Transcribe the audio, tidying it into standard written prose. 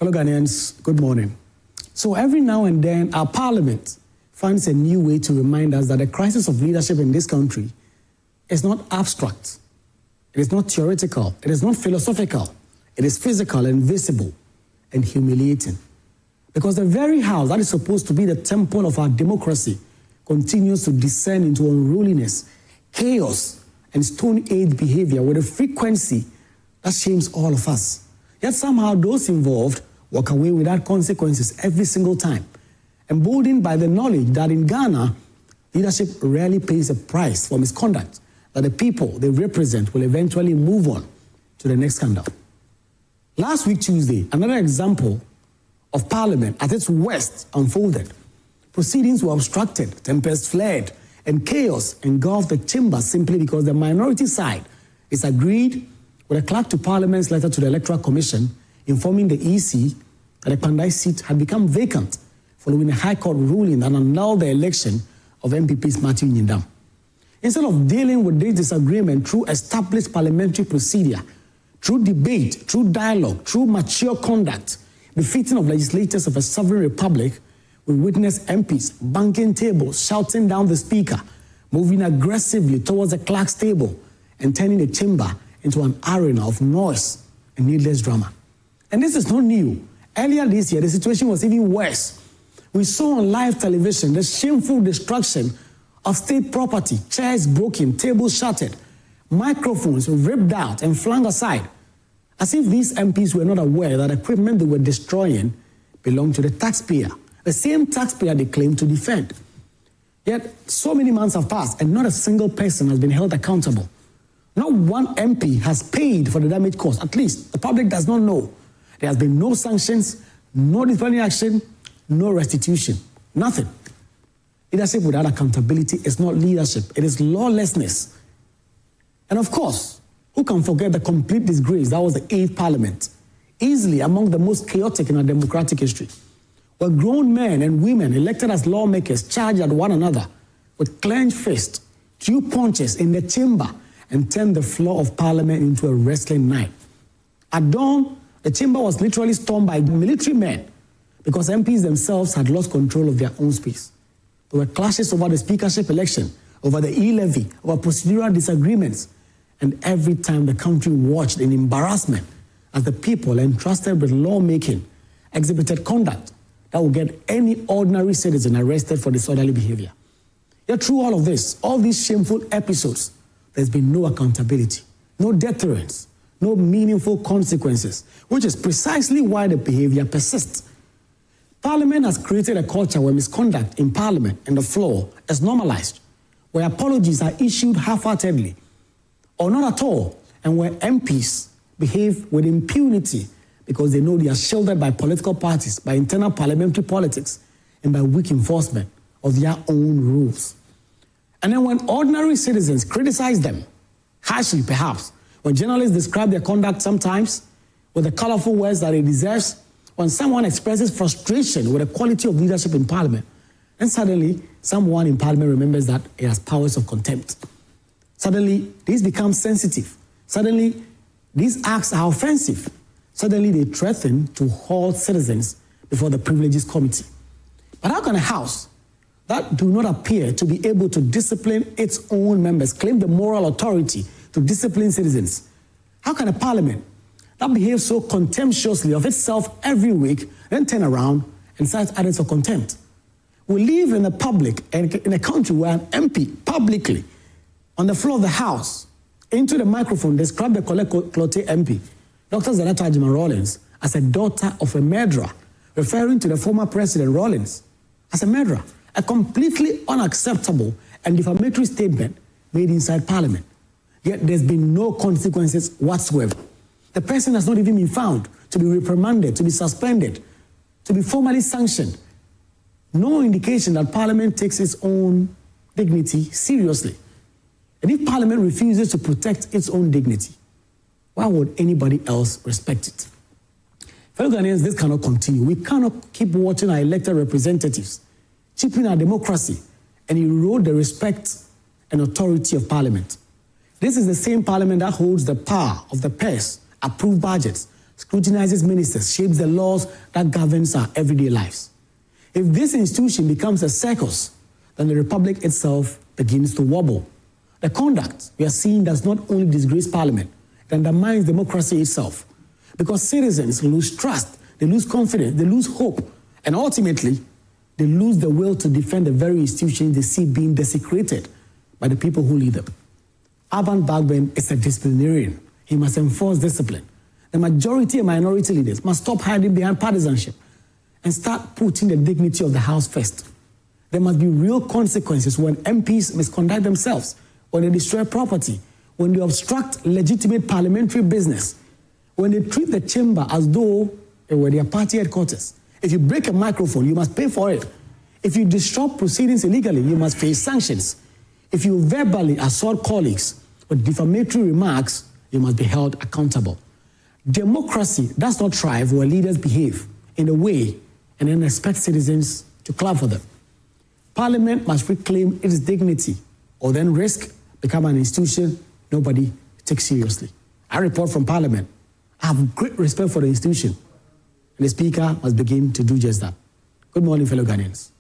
Fellow Ghanaians, good morning. So every now and then, our parliament finds a new way to remind us that the crisis of leadership in this country is not abstract. It is not theoretical. It is not philosophical. It is physical and visible and humiliating. Because the very house that is supposed to be the temple of our democracy continues to descend into unruliness, chaos, and Stone Age behavior with a frequency that shames all of us. Yet somehow those involved walk away without consequences every single time, emboldened by the knowledge that in Ghana, leadership rarely pays a price for misconduct, that the people they represent will eventually move on to the next scandal. Last week, Tuesday, another example of Parliament at its worst unfolded. Proceedings were obstructed, tempest flared, and chaos engulfed the chamber simply because the minority side disagreed with a clerk to Parliament's letter to the Electoral Commission informing the EC that the Kpandai seat had become vacant following a High Court ruling that annulled the election of MPPs Matthew Nyindam. Instead of dealing with this disagreement through established parliamentary procedure, through debate, through dialogue, through mature conduct, befitting of legislators of a sovereign republic, we witnessed MPs banging tables, shouting down the speaker, moving aggressively towards the clerk's table, and turning the chamber into an arena of noise and needless drama. And this is not new. Earlier this year, the situation was even worse. We saw on live television the shameful destruction of state property, chairs broken, tables shattered, microphones ripped out and flung aside, as if these MPs were not aware that equipment they were destroying belonged to the taxpayer, the same taxpayer they claimed to defend. Yet, so many months have passed and not a single person has been held accountable. Not one MP has paid for the damage caused. At least, the public does not know. There has been no sanctions, no disciplinary action, no restitution, nothing. Leadership without accountability is not leadership. It is lawlessness. And of course, who can forget the complete disgrace that was the 8th Parliament, easily among the most chaotic in our democratic history, where grown men and women elected as lawmakers charged at one another with clenched fists, threw punches in the chamber, and turned the floor of Parliament into a wrestling night. At dawn, the chamber was literally stormed by military men because MPs themselves had lost control of their own space. There were clashes over the speakership election, over the e-levy, over procedural disagreements, and every time the country watched in embarrassment as the people entrusted with lawmaking exhibited conduct that would get any ordinary citizen arrested for disorderly behavior. Yet through all of this, all these shameful episodes, there's been no accountability, no deterrence, no meaningful consequences, which is precisely why the behavior persists. Parliament has created a culture where misconduct in Parliament and the floor is normalized, where apologies are issued half-heartedly or not at all, and where MPs behave with impunity because they know they are shielded by political parties, by internal parliamentary politics, and by weak enforcement of their own rules. And then when ordinary citizens criticize them, harshly perhaps, when journalists describe their conduct sometimes with the colorful words that it deserves, when someone expresses frustration with the quality of leadership in Parliament, then suddenly someone in Parliament remembers that it has powers of contempt. Suddenly, these become sensitive. Suddenly, these acts are offensive. Suddenly, they threaten to hold citizens before the Privileges Committee. But how can a house that do not appear to be able to discipline its own members claim the moral authority to discipline citizens? How can a Parliament that behaves so contemptuously of itself every week then turn around and cite others for contempt? We live in a public and in a country where an MP publicly on the floor of the House into the microphone described the Clote MP, Dr. Zanetta Ajima-Rawlings, as a daughter of a murderer, referring to the former President Rawlings as a murderer. A completely unacceptable and defamatory statement made inside Parliament. Yet there's been no consequences whatsoever. The person has not even been found to be reprimanded, to be suspended, to be formally sanctioned. No indication that Parliament takes its own dignity seriously. And if Parliament refuses to protect its own dignity, why would anybody else respect it? Fellow Ghanaians, this cannot continue. We cannot keep watching our elected representatives cheapen our democracy and erode the respect and authority of Parliament. This is the same Parliament that holds the power of the purse, approve budgets, scrutinizes ministers, shapes the laws that governs our everyday lives. If this institution becomes a circus, then the republic itself begins to wobble. The conduct we are seeing does not only disgrace Parliament, it undermines democracy itself. Because citizens lose trust, they lose confidence, they lose hope, and ultimately, they lose the will to defend the very institutions they see being desecrated by the people who lead them. Alban Bagbin is a disciplinarian. He must enforce discipline. The majority and minority leaders must stop hiding behind partisanship and start putting the dignity of the House first. There must be real consequences when MPs misconduct themselves, when they destroy property, when they obstruct legitimate parliamentary business, when they treat the chamber as though it were their party headquarters. If you break a microphone, you must pay for it. If you disrupt proceedings illegally, you must face sanctions. If you verbally assault colleagues with defamatory remarks, you must be held accountable. Democracy does not thrive where leaders behave in a way and then expect citizens to clap for them. Parliament must reclaim its dignity or then risk becoming an institution nobody takes seriously. I report from Parliament. I have great respect for the institution, and the Speaker must begin to do just that. Good morning, fellow Ghanaians.